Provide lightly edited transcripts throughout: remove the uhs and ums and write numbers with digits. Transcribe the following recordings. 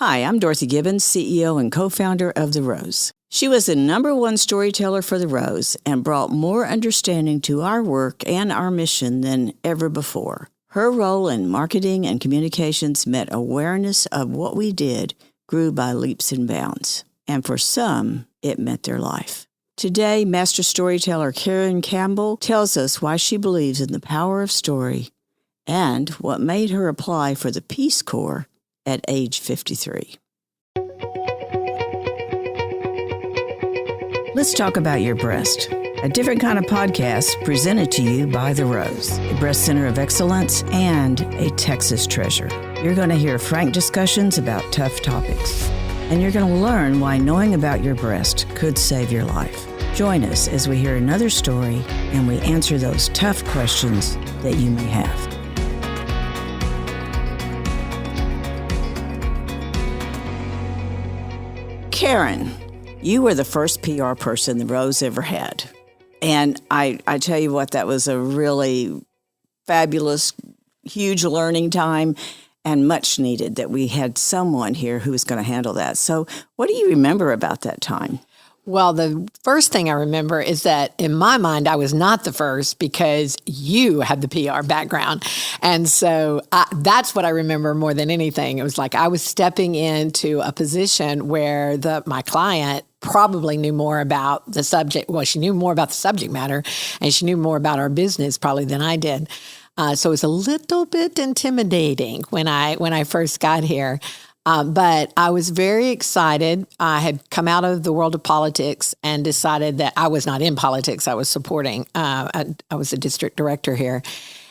Hi, I'm Dorothy Gibbons, CEO and co-founder of The Rose. She was the #1 storyteller for The Rose and brought more understanding to our work and our mission than ever before. Her role in marketing and communications meant awareness of what we did grew by leaps and bounds. And for some, it meant their life. Today, master storyteller Karen Campbell tells us why she believes in the power of story and what made her apply for the Peace Corps at age 53. Let's talk about your breast. A different kind of podcast presented to you by The Rose, a breast center of excellence and a Texas treasure. You're going to hear frank discussions about tough topics, and you're going to learn why knowing about your breast could save your life. Join us as we hear another story and we answer those tough questions that you may have. Karen, you were the first PR person The Rose ever had. And I tell you what, that was a really fabulous, huge learning time and much needed that we had someone here who was going to handle that. So what do you remember about that time? Well, the first thing I remember is that in my mind, I was not the first because you had the PR background. And so that's what I remember more than anything. It was like I was stepping into a position where my client probably knew more about the subject. Well, she knew more about the subject matter and she knew more about our business probably than I did. So it was a little bit intimidating when I first got here. But I was very excited. I had come out of the world of politics and decided that I was not in politics. I was supporting. I was a district director here.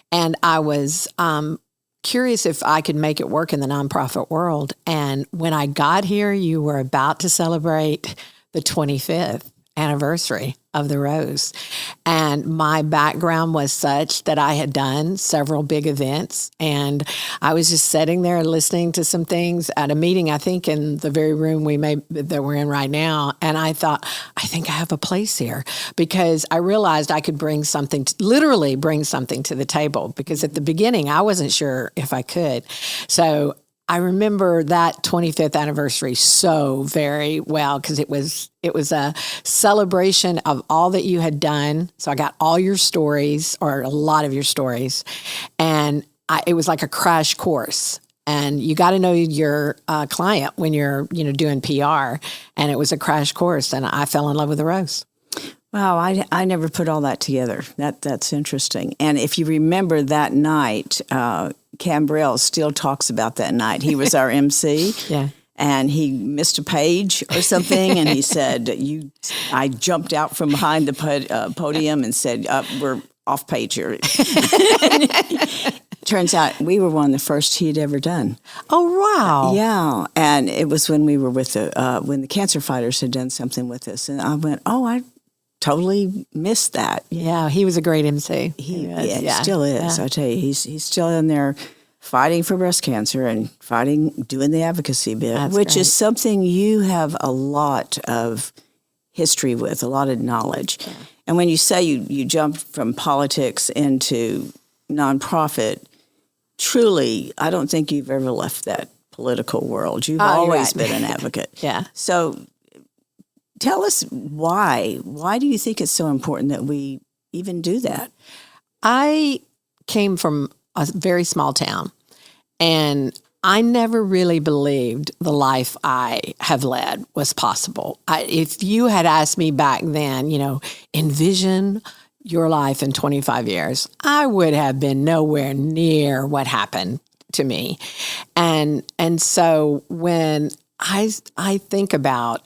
And I was curious if I could make it work in the nonprofit world. And when I got here, you were about to celebrate the 25th anniversary of The Rose. And my background was such that I had done several big events. And I was just sitting there listening to some things at a meeting, I think in the very room that we're in right now. And I thought, I think I have a place here because I realized I could literally bring something to the table, because at the beginning, I wasn't sure if I could. So I remember that 25th anniversary so very well because it was a celebration of all that you had done. So I got all your stories, or a lot of your stories, and it was like a crash course. And you got to know your client when you're doing PR, and it was a crash course. And I fell in love with The Rose. Wow, I never put all that together. That's interesting. And if you remember that night, Campbell still talks about that night. He was our MC. Yeah. And he missed a page or something, and he said, I jumped out from behind the podium and said, we're off page here. Turns out we were one of the first he'd ever done. Oh, wow. Yeah. And it was when we were with when the cancer fighters had done something with us. And I went, I totally missed that. Yeah, he was a great MC. He still is. Yeah. I tell you, he's still in there fighting for breast cancer and doing the advocacy bit, which is something you have a lot of history with, a lot of knowledge. Yeah. And when you say you jumped from politics into nonprofit, truly, I don't think you've ever left that political world. You've always been an advocate. Yeah. So tell us why. Why do you think it's so important that we even do that? I came from a very small town, and I never really believed the life I have led was possible. If you had asked me back then, envision your life in 25 years, I would have been nowhere near what happened to me. And so when I think about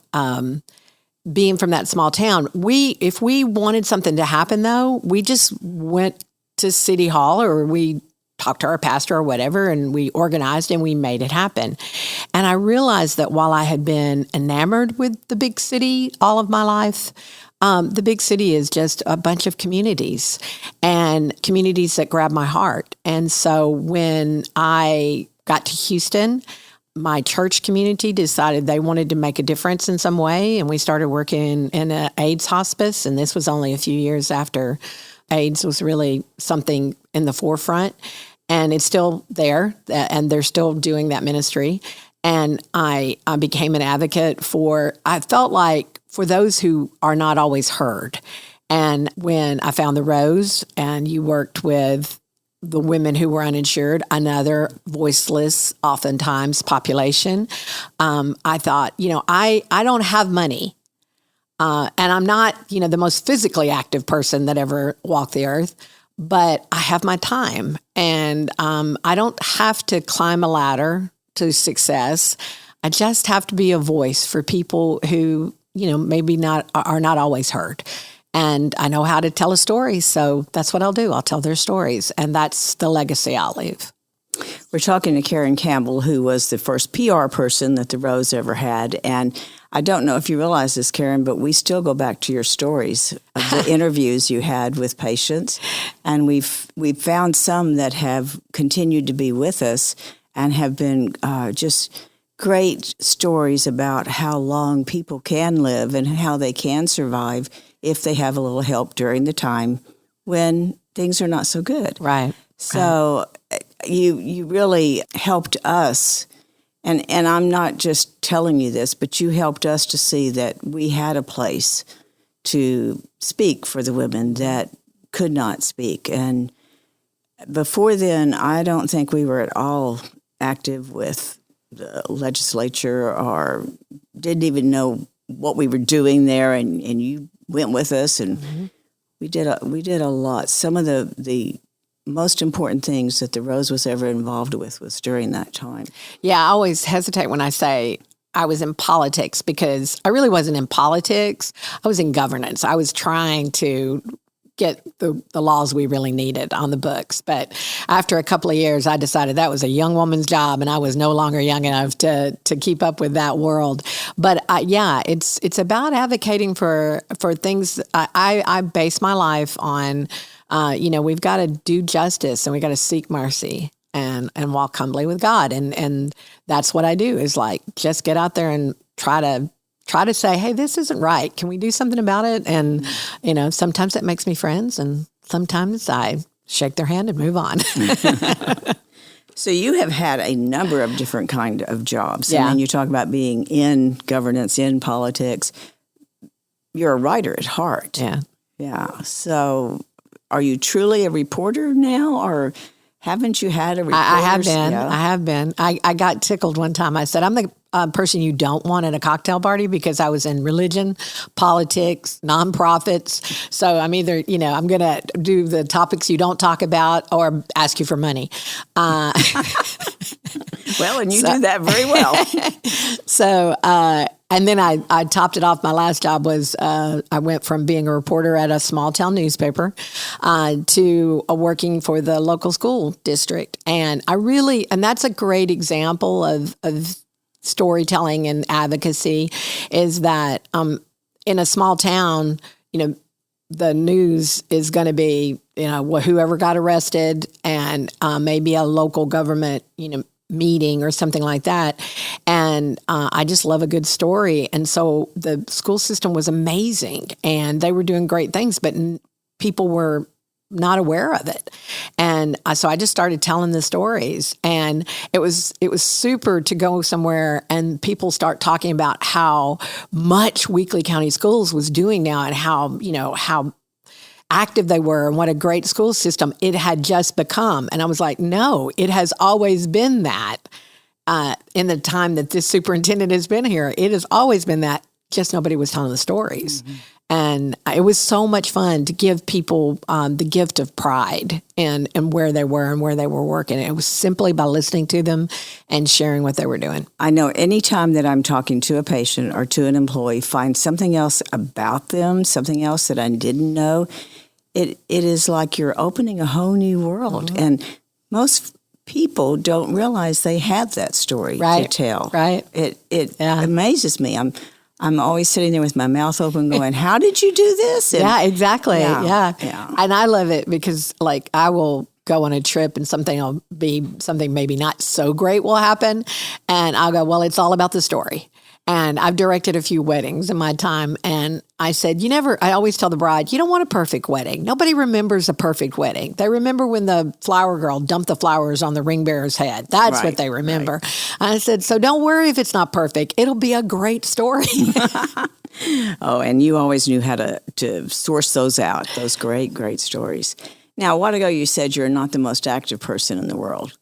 being from that small town, if we wanted something to happen, though, we just went to City Hall, or we talked to our pastor or whatever, and we organized and we made it happen. And I realized that while I had been enamored with the big city all of my life, the big city is just a bunch of communities, and communities that grab my heart. And so when I got to Houston, my church community decided they wanted to make a difference in some way, and we started working in an AIDS hospice, and this was only a few years after AIDS was really something in the forefront, and it's still there, and they're still doing that ministry. And I became an advocate I felt like for those who are not always heard. And when I found the Rose and you worked with the women who were uninsured, another voiceless, oftentimes, population, I thought, I don't have money. And I'm not, the most physically active person that ever walked the earth, but I have my time. And I don't have to climb a ladder to success. I just have to be a voice for people who, maybe are not always heard. And I know how to tell a story, so that's what I'll do. I'll tell their stories, and that's the legacy I'll leave. We're talking to Karen Campbell, who was the first PR person that the Rose ever had. And I don't know if you realize this, Karen, but we still go back to your stories of the interviews you had with patients. And we've found some that have continued to be with us and have been just great stories about how long people can live and how they can survive if they have a little help during the time when things are not so good. Right. So you really helped us, and I'm not just telling you this, but you helped us to see that we had a place to speak for the women that could not speak. And before then, I don't think we were at all active with the legislature or didn't even know what we were doing there, and you went with us, and we did a lot. Some of the most important things that the Rose was ever involved with was during that time. Yeah, I always hesitate when I say I was in politics because I really wasn't in politics. I was in governance. I was trying to get the laws we really needed on the books. But after a couple of years, I decided that was a young woman's job, and I was no longer young enough to keep up with that world. But it's about advocating for things. I base my life on, we've got to do justice and we got to seek mercy and walk humbly with God. And that's what I do is just get out there and try to say, hey, this isn't right. Can we do something about it? And, sometimes it makes me friends and sometimes I shake their hand and move on. So you have had a number of different kind of jobs. Yeah. And then you talk about being in governance, in politics. You're a writer at heart. Yeah. Yeah. So are you truly a reporter now, or haven't you had a reporter? I have been. Yeah. I have been. I got tickled one time. I said, I'm the person you don't want at a cocktail party because I was in religion, politics, nonprofits. So I'm either, I'm going to do the topics you don't talk about or ask you for money. Well, and you do that very well. So, and then I topped it off. My last job was I went from being a reporter at a small town newspaper to working for the local school district. And that's a great example of storytelling and advocacy is that in a small town, the news is going to be, whoever got arrested and maybe a local government, meeting or something like that. And I just love a good story. And so the school system was amazing and they were doing great things, but people were not aware of it. And so I just started telling the stories, and it was super to go somewhere and people start talking about how much Weakley County Schools was doing now and how active they were and what a great school system it had just become. And I was like, no, it has always been that. In the time that this superintendent has been here, it has always been that, just nobody was telling the stories. Mm-hmm. And it was so much fun to give people the gift of pride and where they were and where they were working. It was simply by listening to them and sharing what they were doing. I know anytime that I'm talking to a patient or to an employee, find something else about them, something else that I didn't know, it is like you're opening a whole new world. Mm-hmm. And most people don't realize they have that story to tell. Right. It amazes me. I'm always sitting there with my mouth open going, how did you do this? And, exactly. Yeah. Yeah. And I love it because I will go on a trip and something maybe not so great will happen. And I'll go, well, it's all about the story. And I've directed a few weddings in my time. And I said, I always tell the bride, you don't want a perfect wedding. Nobody remembers a perfect wedding. They remember when the flower girl dumped the flowers on the ring bearer's head. That's what they remember. Right. I said, so don't worry if it's not perfect. It'll be a great story. Oh, and you always knew how to source those out, those great, great stories. Now, a while ago, you said you're not the most active person in the world.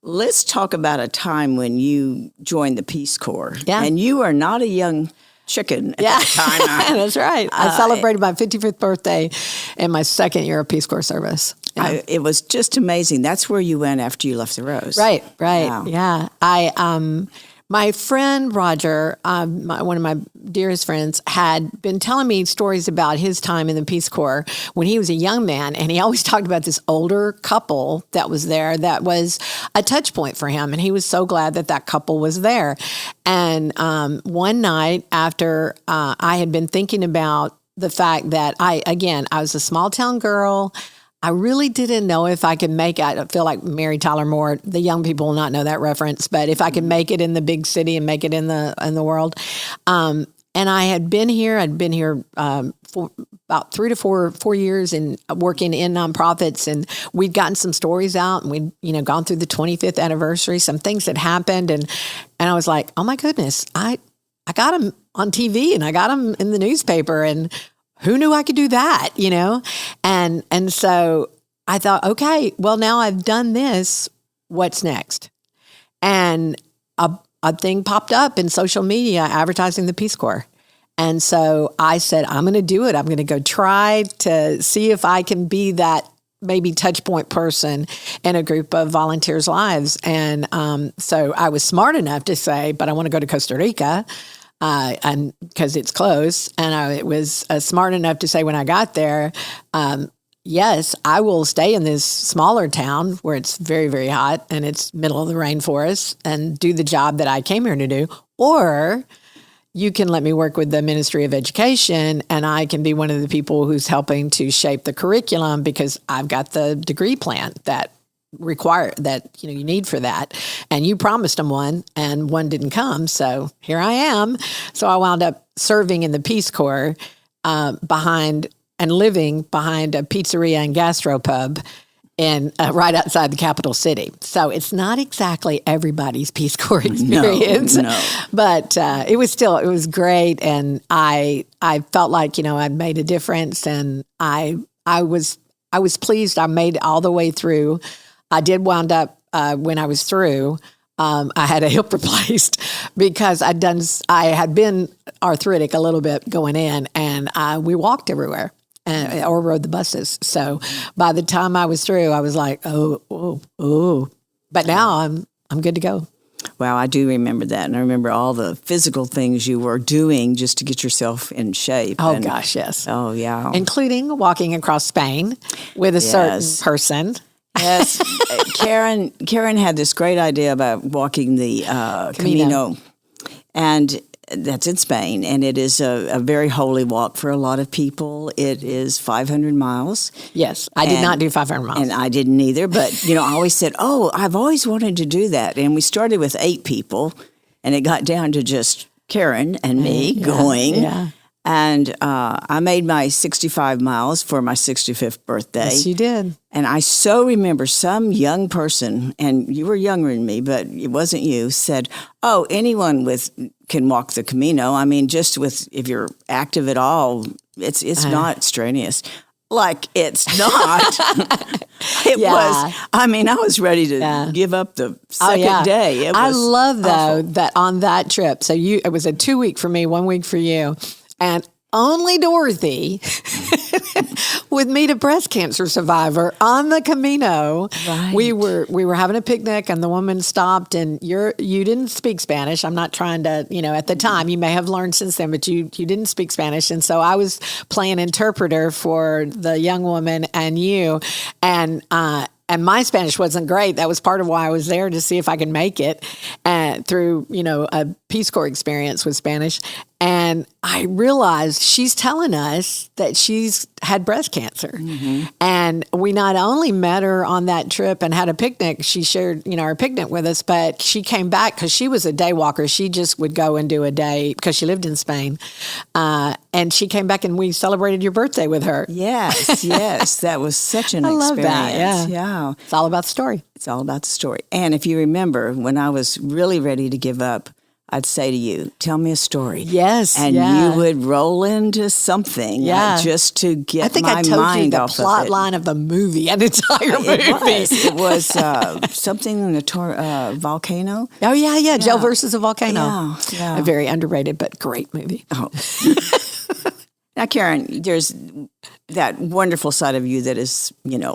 Let's talk about a time when you joined the Peace Corps. Yeah. And you are not a young chicken at that time. That's right. I celebrated my 55th birthday in my second year of Peace Corps service. Yeah. It was just amazing. That's where you went after you left the Rose. Right. Wow. Yeah. My friend Roger, one of my dearest friends, had been telling me stories about his time in the Peace Corps when he was a young man. And he always talked about this older couple that was there that was a touch point for him. And he was so glad that couple was there. And one night after I had been thinking about the fact that I was a small town girl. I really didn't know if I could make it. I feel like Mary Tyler Moore, the young people will not know that reference, but if I could make it in the big city and make it in the world. And I had been here. I'd been here for about 3 to 4 years and working in nonprofits, and we'd gotten some stories out, and we'd gone through the 25th anniversary. Some things had happened, and I was like, oh my goodness, I got them on TV and I got them in the newspaper, and who knew I could do that, And so I thought, okay, well, now I've done this. What's next? And a thing popped up in social media advertising the Peace Corps. And so I said, I'm going to do it. I'm going to go try to see if I can be that maybe touch point person in a group of volunteers' lives. And so I was smart enough to say, but I want to go to Costa Rica. And because it's close, and I was smart enough to say when I got there, yes, I will stay in this smaller town where it's very, very hot and it's middle of the rainforest and do the job that I came here to do, or you can let me work with the Ministry of Education and I can be one of the people who's helping to shape the curriculum because I've got the degree plan that you need for that. And you promised them one and one didn't come. So here I am. So I wound up serving in the Peace Corps living behind a pizzeria and gastropub right outside the capital city. So it's not exactly everybody's Peace Corps experience. No. But it was great. And I felt like, I made a difference, and I was pleased. I made it all the way through. I did wound up, when I was through, I had a hip replaced because I had been arthritic a little bit going in, and we walked everywhere or rode the buses. So by the time I was through, I was like, oh. But now I'm good to go. Wow, I do remember that. And I remember all the physical things you were doing just to get yourself in shape. Oh, gosh, yes. Oh, yeah. Including walking across Spain with a certain person. Yes, Karen had this great idea about walking the Camino, and that's in Spain, and it is a very holy walk for a lot of people. It is 500 miles. Yes, I did not do 500 miles. And I didn't either, but, I always said, I've always wanted to do that. And we started with 8 people, and it got down to just Karen and me going. Yeah. And I made my 65 miles for my 65th birthday. Yes, you did. And I so remember some young person, and you were younger than me, but it wasn't you, said, anyone can walk the Camino. I mean, if you're active at all, it's not strenuous. Like, it's not. It was. I mean, I was ready to give up the second day. I love, though, that on that trip, so it was a 2 week for me, 1 week for you. And only Dorothy would meet a breast cancer survivor on the Camino. Right. We were having a picnic, and the woman stopped, and you didn't speak Spanish. I'm not trying to, at the time, you may have learned since then, but you didn't speak Spanish. And so I was playing interpreter for the young woman and you, and my Spanish wasn't great. That was part of why I was there, to see if I could make it through, a Peace Corps experience with Spanish. And I realized she's telling us that she's had breast cancer. Mm-hmm. And we not only met her on that trip and had a picnic, she shared, our picnic with us, but she came back because she was a day walker. She just would go and do a day because she lived in Spain. And she came back and we celebrated your birthday with her. Yes, yes. That was such an experience. I love that, yeah. It's all about the story. It's all about the story. And if you remember, when I was really ready to give up, I'd say to you, tell me a story. Yes. And you would roll into something just to get my mind off of it. I think I told you the plot line of the movie, an entire movie. It was something in the volcano. Oh, yeah. Joe versus a volcano. Yeah. A very underrated but great movie. Oh. Now, Karen, there's that wonderful side of you that is,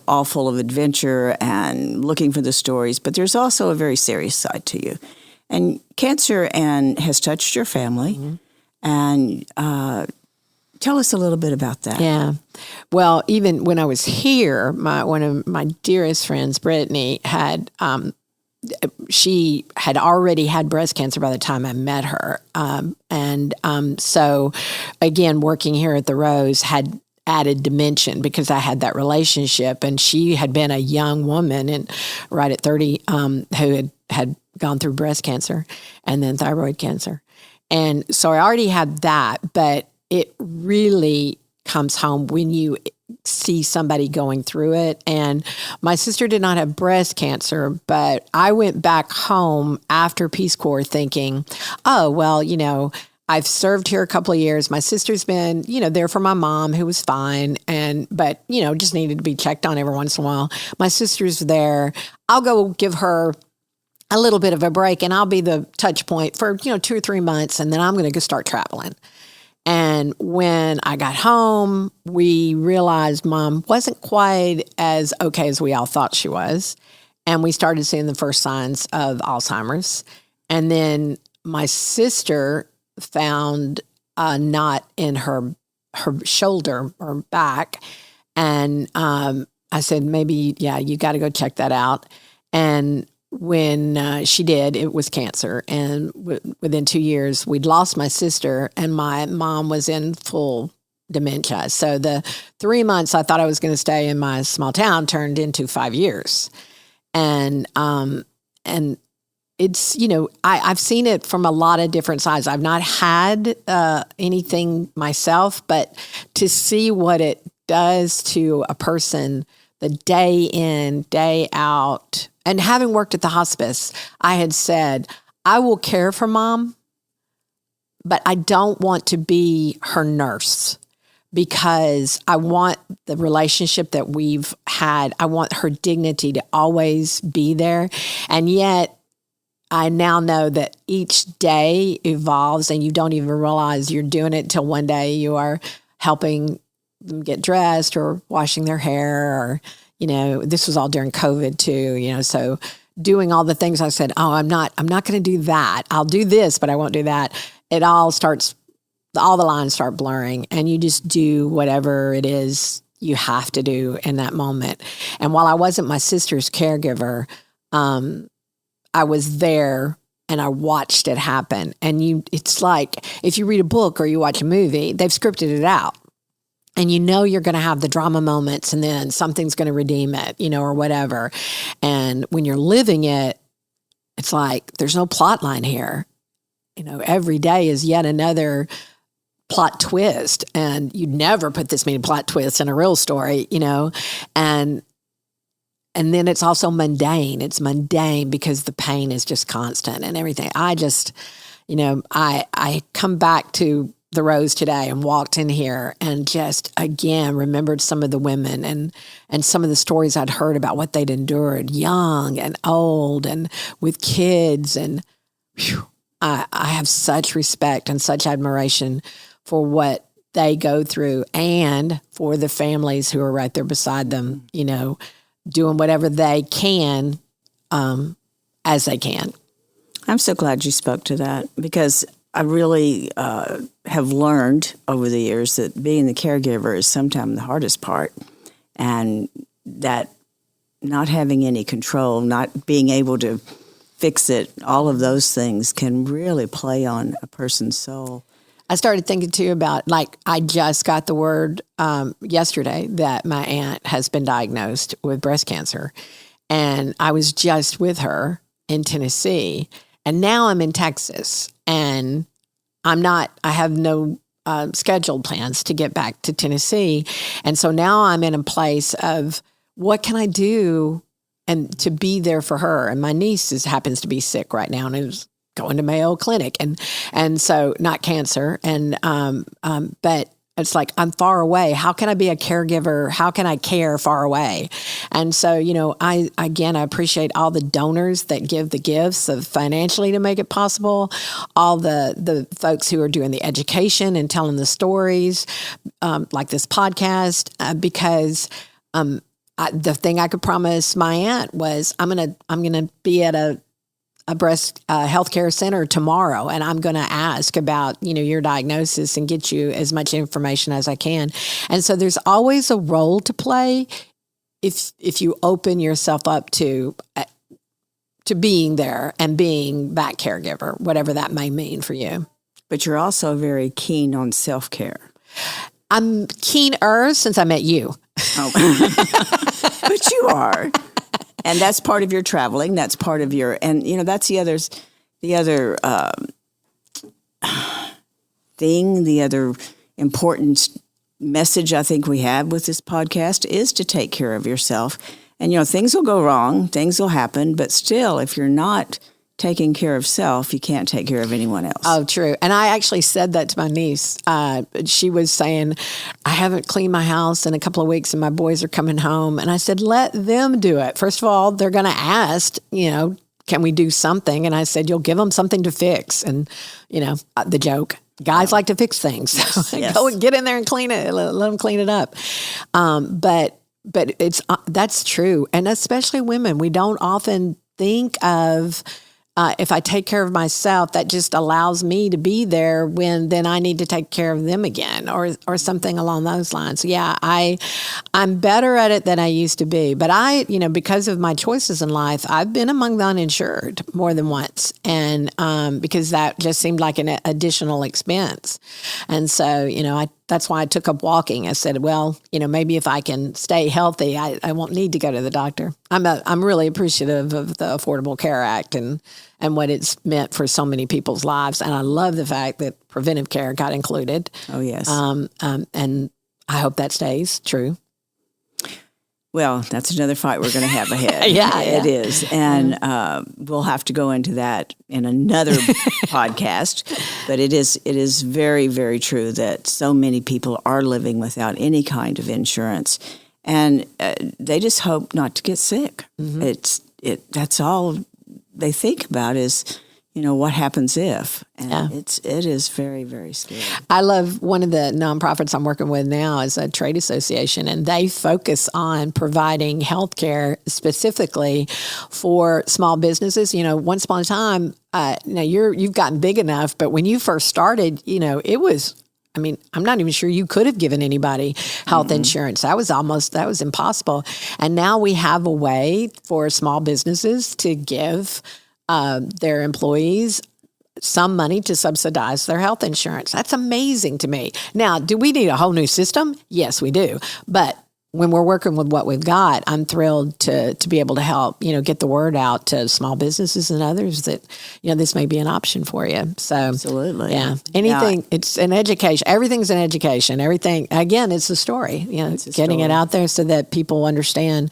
all full of adventure and looking for the stories, but there's also a very serious side to you. And cancer has touched your family. Mm-hmm. And tell us a little bit about that. Yeah. Well, even when I was here, one of my dearest friends, Brittany, she had already had breast cancer by the time I met her. So, again, working here at the Rose had added dimension because I had that relationship. And she had been a young woman and right at 30 who had gone through breast cancer and then thyroid cancer. And so I already had that, but it really comes home when you see somebody going through it. And my sister did not have breast cancer, but I went back home after Peace Corps thinking, oh, well, I've served here a couple of years. My sister's been, there for my mom who was fine but just needed to be checked on every once in a while. My sister's there. I'll go give her a little bit of a break and I'll be the touch point for, 2 or 3 months. And then I'm going to go start traveling. And when I got home, we realized Mom wasn't quite as okay as we all thought she was. And we started seeing the first signs of Alzheimer's. And then my sister found a knot in her shoulder or back. And I said, maybe, you got to go check that out. And when she did, it was cancer. And within 2 years, we'd lost my sister and my mom was in full dementia. So the 3 months I thought I was going to stay in my small town turned into 5 years. And it's, I've seen it from a lot of different sides. I've not had anything myself, but to see what it does to a person the day in, day out, and having worked at the hospice, I had said, I will care for Mom, but I don't want to be her nurse because I want the relationship that we've had. I want her dignity to always be there. And yet I now know that each day evolves and you don't even realize you're doing it until one day you are helping them get dressed or washing their hair or, this was all during COVID too, so doing all the things I said, I'm not going to do that. I'll do this, but I won't do that. All the lines start blurring and you just do whatever it is you have to do in that moment. And while I wasn't my sister's caregiver, I was there and I watched it happen. And it's like, if you read a book or you watch a movie, they've scripted it out. And you're going to have the drama moments and then something's going to redeem it, or whatever. And when you're living it, it's like, there's no plot line here. Every day is yet another plot twist. And you'd never put this many plot twists in a real story, and then it's also mundane. It's mundane because the pain is just constant and everything. I just, I come back to the Rose today and walked in here and just again remembered some of the women and some of the stories I'd heard about what they'd endured, young and old and with kids. And I have such respect and such admiration for what they go through and for the families who are right there beside them, doing whatever they can as they can. I'm so glad you spoke to that because I really have learned over the years that being the caregiver is sometimes the hardest part, and that not having any control, not being able to fix it, all of those things can really play on a person's soul. I started thinking too about, like, I just got the word yesterday that my aunt has been diagnosed with breast cancer. And I was just with her in Tennessee. And now I'm in Texas. And I have no scheduled plans to get back to Tennessee. And so now I'm in a place of, what can I do and to be there for her? And my niece happens to be sick right now and is going to Mayo Clinic, and so not cancer, and but it's like, I'm far away. How can I be a caregiver? How can I care far away? And so, I appreciate all the donors that give the gifts of financially to make it possible, all the folks who are doing the education and telling the stories, like this podcast, because the thing I could promise my aunt was, I'm gonna be at a breast healthcare center tomorrow, and I'm going to ask about, your diagnosis and get you as much information as I can. And so there's always a role to play if you open yourself up to being there and being that caregiver, whatever that may mean for you. But you're also very keen on self-care. I'm keener since I met you. Oh. But you are. And that's part of your traveling. That's part of your, and that's the other thing, the other important message I think we have with this podcast is to take care of yourself. And, things will go wrong, things will happen, but still, if you're not taking care of self, you can't take care of anyone else. Oh, true. And I actually said that to my niece. She was saying, I haven't cleaned my house in a couple of weeks and my boys are coming home. And I said, let them do it. First of all, they're going to ask, can we do something? And I said, you'll give them something to fix. And, the joke, guys like to fix things. So Yes. Go and get in there and clean it. Let them clean it up. But that's true. And especially women, we don't often think of, if I take care of myself, that just allows me to be there when then I need to take care of them again, or something along those lines. Yeah, I'm better at it than I used to be. But because of my choices in life, I've been among the uninsured more than once, and because that just seemed like an additional expense. And so, that's why I took up walking. I said, well, maybe if I can stay healthy, I won't need to go to the doctor. I'm really appreciative of the Affordable Care Act and what it's meant for so many people's lives. And I love the fact that preventive care got included. Oh, yes. And I hope that stays true. Well, that's another fight we're going to have ahead. Yeah, it is. And we'll have to go into that in another podcast. But it is very, very true that so many people are living without any kind of insurance. And they just hope not to get sick. Mm-hmm. That's all they think about is, what happens if? And it is very, very scary. I love one of the nonprofits I'm working with now is a trade association, and they focus on providing health care specifically for small businesses. Once upon a time, you've gotten big enough, but when you first started, it was, I'm not even sure you could have given anybody health insurance. That was impossible. And now we have a way for small businesses to give their employees some money to subsidize their health insurance. That's amazing to me. Now, do we need a whole new system? Yes, we do. But when we're working with what we've got, I'm thrilled to be able to help, get the word out to small businesses and others that, this may be an option for you. So absolutely. Yeah. Anything, it's an education. Everything's an education. Everything, again, it's a story, getting it out there so that people understand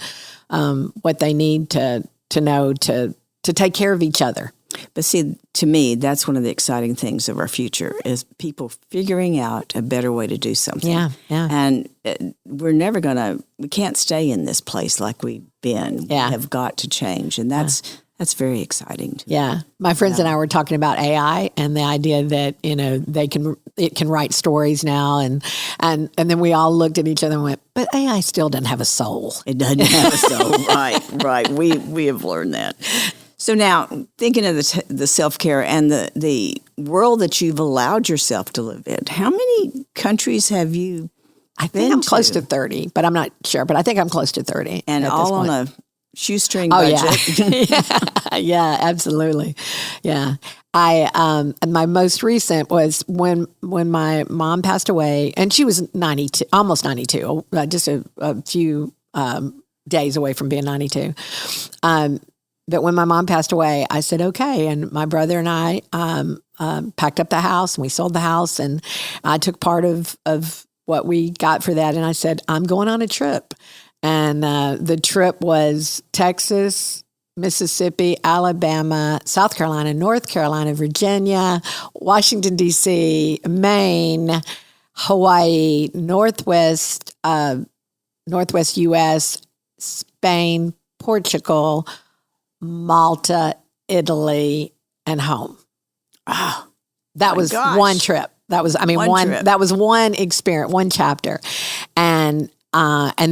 what they need to know to take care of each other. But see, to me, that's one of the exciting things of our future is people figuring out a better way to do something. Yeah. And we can't stay in this place like we've been. Yeah. We have got to change. And that's very exciting to me. Yeah. My friends and I were talking about AI and the idea that, it can write stories now. And then we all looked at each other and went, but AI still doesn't have a soul. It doesn't have a soul. Right. We have learned that. So now, thinking of the self-care and the world that you've allowed yourself to live in, how many countries have you I think I'm close to 30, but I'm not sure. But I think I'm close to 30. And all on a shoestring Oh, budget. yeah. Yeah, absolutely. Yeah. My most recent was when my mom passed away, and she was 92, almost 92, just a few days away from being 92. But when my mom passed away, I said, okay. And my brother and I packed up the house, and we sold the house, and I took part of what we got for that. And I said, I'm going on a trip. And the trip was Texas, Mississippi, Alabama, South Carolina, North Carolina, Virginia, Washington, D.C., Maine, Hawaii, Northwest U.S., Spain, Portugal, Malta, Italy, and home. Oh, that was gosh. one trip. That was, Trip. that was one experience, one chapter. And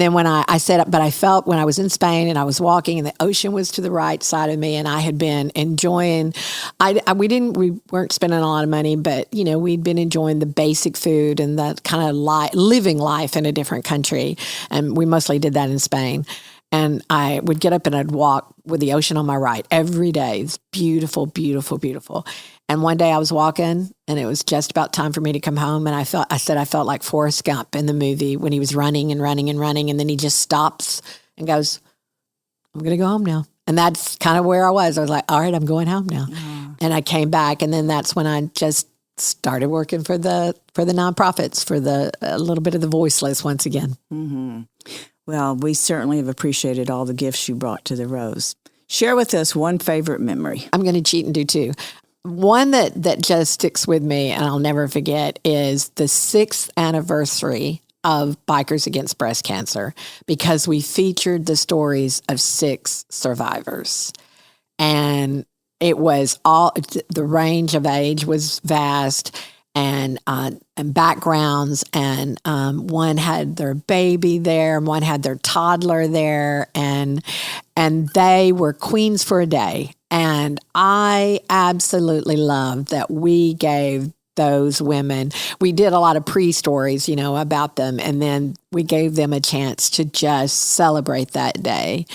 then when I said, but I felt when I was in Spain and I was walking and the ocean was to the right side of me, and I had been enjoying, we weren't spending a lot of money, but we'd been enjoying the basic food and that kind of living life in a different country. And we mostly did that in Spain. And I would get up and I'd walk with the ocean on my right every day. It's beautiful, beautiful, beautiful. And one day I was walking and it was just about time for me to come home. And I felt like Forrest Gump in the movie when he was running and running and running. And then he just stops and goes, I'm going to go home now. And that's kind of where I was. I was like, all right, I'm going home now. Mm. And I came back. And then that's when I just started working for the nonprofits, for a little bit of the voiceless once again. Mm-hmm. Well, we certainly have appreciated all the gifts you brought to the Rose. Share with us one favorite memory. I'm going to cheat and do two. One that just sticks with me and I'll never forget is the 6th anniversary of Bikers Against Breast Cancer, because we featured the stories of 6 survivors. And it was the range of age was vast, and backgrounds, and one had their baby there, and one had their toddler there, and they were queens for a day. And I absolutely loved that we gave those women, we did a lot of pre-stories, about them, and then we gave them a chance to just celebrate that day.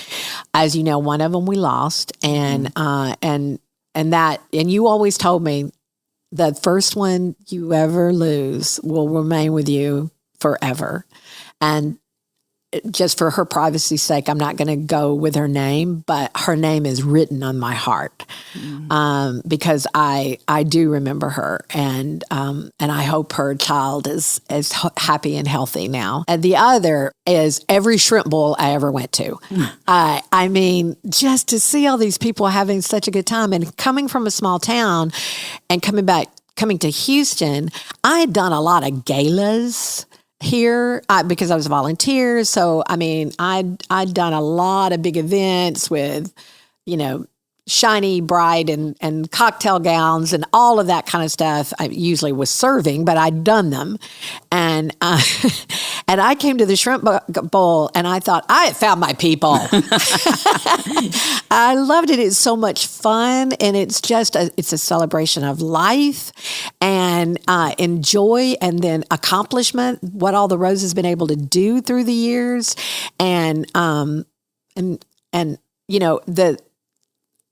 As you know, one of them we lost, and you always told me, the first one you ever lose will remain with you forever. And just for her privacy's sake, I'm not going to go with her name, but her name is written on my heart, because I do remember her, and I hope her child is happy and healthy now. And the other is every shrimp bowl I ever went to. I mean, just to see all these people having such a good time, and coming from a small town and coming to Houston, I had done a lot of galas here because I was a volunteer. So, I mean, I'd done a lot of big events with, shiny bride and cocktail gowns and all of that kind of stuff. I usually was serving, but I'd done them. And and I came to the shrimp bowl and I thought, I had found my people. I loved it. It's so much fun. And it's just it's a celebration of life and joy, and then accomplishment, what all the Rose has been able to do through the years.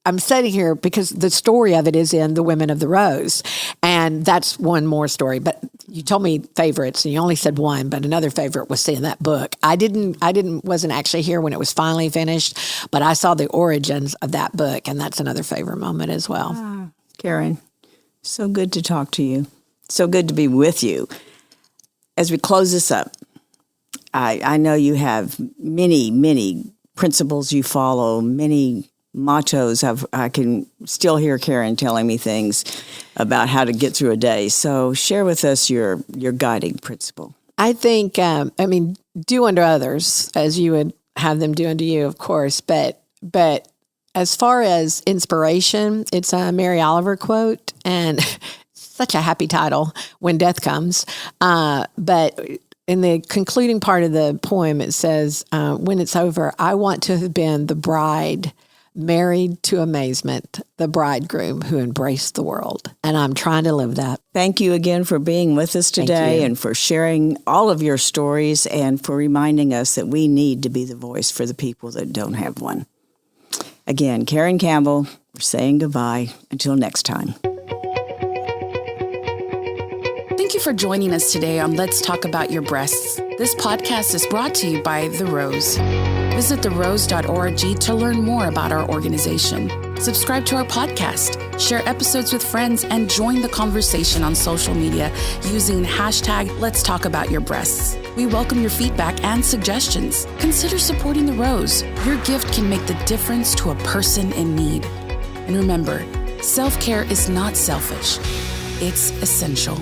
I'm sitting here because the story of it is in The Women of the Rose. And that's one more story. But you told me favorites and you only said one, but another favorite was seeing that book. Wasn't actually here when it was finally finished, but I saw the origins of that book, and that's another favorite moment as well. Karen, so good to talk to you. So good to be with you. As we close this up, I know you have many, many principles you follow, many mottos. I can still hear Karen telling me things about how to get through a day. So share with us your guiding principle. I think, do unto others as you would have them do unto you, of course. But as far as inspiration, it's a Mary Oliver quote, and such a happy title, When Death Comes. But in the concluding part of the poem, it says, when it's over, I want to have been the bride married to amazement, the bridegroom who embraced the world. And I'm trying to live that. Thank you again for being with us today and for sharing all of your stories and for reminding us that we need to be the voice for the people that don't have one. Again, Karen Campbell, we're saying goodbye. Until next time. Thank you for joining us today on Let's Talk About Your Breasts. This podcast is brought to you by The Rose. Visit therose.org to learn more about our organization. Subscribe to our podcast, share episodes with friends, and join the conversation on social media using hashtag Let's Talk About Your Breasts. We welcome your feedback and suggestions. Consider supporting The Rose. Your gift can make the difference to a person in need. And remember, self-care is not selfish. It's essential.